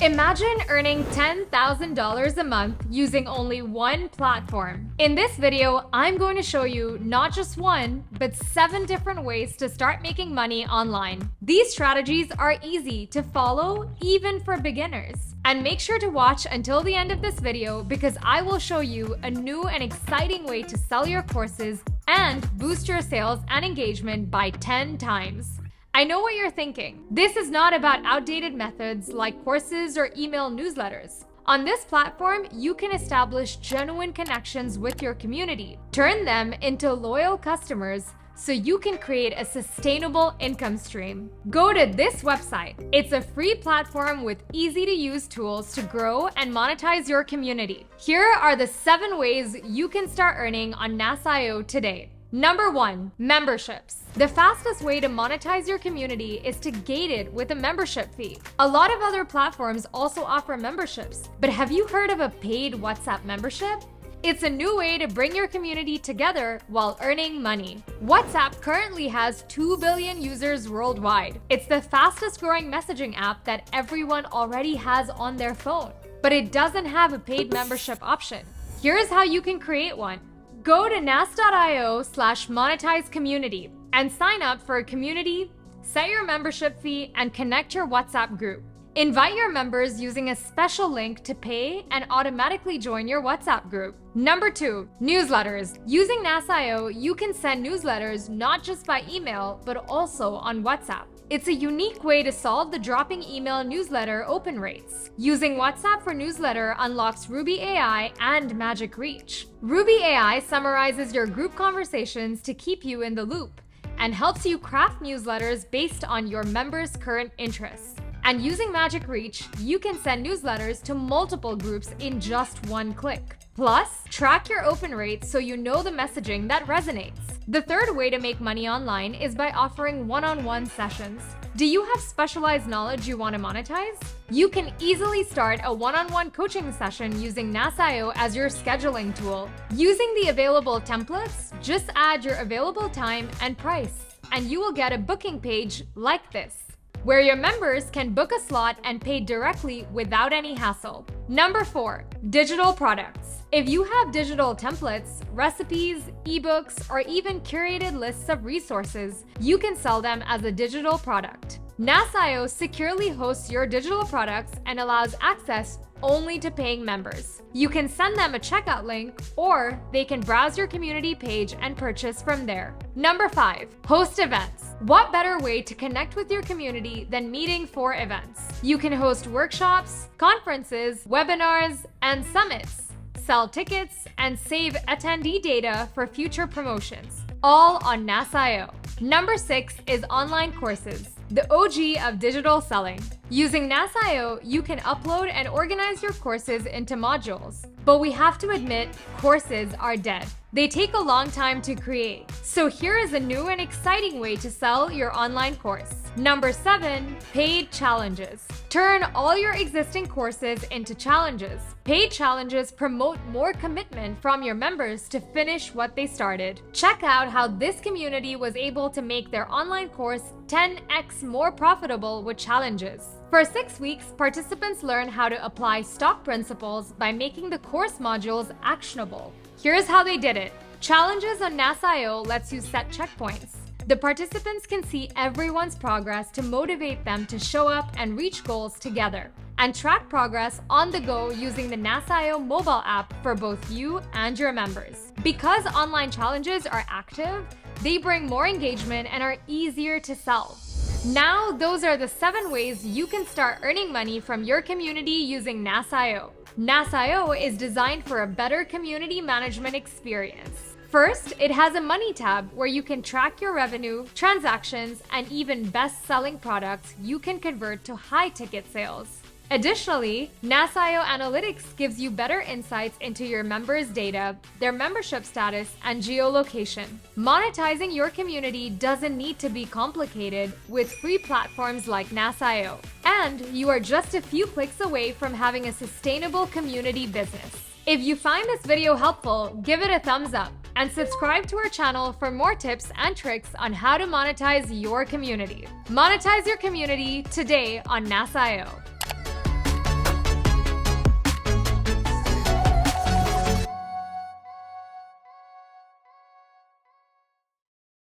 Imagine earning $10,000 a month using only one platform. In this video, I'm going to show you not just one, but 7 different ways to start making money online. These strategies are easy to follow, even for beginners. And make sure to watch until the end of this video because I will show you a new and exciting way to sell your courses and boost your sales and engagement by 10 times. I know what you're thinking. This is not about outdated methods like courses or email newsletters. On this platform, you can establish genuine connections with your community, turn them into loyal customers so you can create a sustainable income stream. Go to this website. It's a free platform with easy-to-use tools to grow and monetize your community. Here are the 7 ways you can start earning on NAS.io today. Number 1, memberships. The fastest way to monetize your community is to gate it with a membership fee. A lot of other platforms also offer memberships, but have you heard of a paid WhatsApp membership? It's a new way to bring your community together while earning money. WhatsApp currently has 2 billion users worldwide. It's the fastest growing messaging app that everyone already has on their phone, but it doesn't have a paid membership option. Here's how you can create one. Go to nas.io/monetize community and sign up for a community, set your membership fee, and connect your WhatsApp group. Invite your members using a special link to pay and automatically join your WhatsApp group. Number 2, newsletters. Using NAS.io, you can send newsletters not just by email, but also on WhatsApp. It's a unique way to solve the dropping email newsletter open rates. Using WhatsApp for newsletter unlocks Ruby AI and Magic Reach. Ruby AI summarizes your group conversations to keep you in the loop and helps you craft newsletters based on your members' current interests. And using Magic Reach, you can send newsletters to multiple groups in just one click. Plus, track your open rates so you know the messaging that resonates. The third way to make money online is by offering one-on-one sessions. Do you have specialized knowledge you want to monetize? You can easily start a one-on-one coaching session using NAS.io as your scheduling tool. Using the available templates, just add your available time and price, and you will get a booking page like this, where your members can book a slot and pay directly without any hassle. Number 4, digital products. If you have digital templates, recipes, ebooks, or even curated lists of resources, you can sell them as a digital product. NAS.io securely hosts your digital products and allows access only to paying members. You can send them a checkout link, or they can browse your community page and purchase from there. Number 5, host events. What better way to connect with your community than meeting for events? You can host workshops, conferences, webinars, and summits. Sell tickets and save attendee data for future promotions, all on NAS.io. Number 6 is online courses, the OG of digital selling. Using NAS.io, you can upload and organize your courses into modules. But we have to admit, courses are dead. They take a long time to create. So here is a new and exciting way to sell your online course. Number 7, paid challenges. Turn all your existing courses into challenges. Paid challenges promote more commitment from your members to finish what they started. Check out how this community was able to make their online course 10x more profitable with challenges. For 6 weeks, participants learn how to apply stock principles by making the course modules actionable. Here's how they did it. Challenges on NAS.io lets you set checkpoints. The participants can see everyone's progress to motivate them to show up and reach goals together, and track progress on the go using the NAS.io mobile app for both you and your members. Because online challenges are active, they bring more engagement and are easier to sell. Now, those are the 7 ways you can start earning money from your community using NAS.io. NAS.io is designed for a better community management experience. First, it has a money tab where you can track your revenue, transactions, and even best-selling products you can convert to high-ticket sales. Additionally, NAS.io Analytics gives you better insights into your members' data, their membership status, and geolocation. Monetizing your community doesn't need to be complicated with free platforms like NAS.io. And you are just a few clicks away from having a sustainable community business. If you find this video helpful, give it a thumbs up and subscribe to our channel for more tips and tricks on how to monetize your community. Monetize your community today on NAS.io.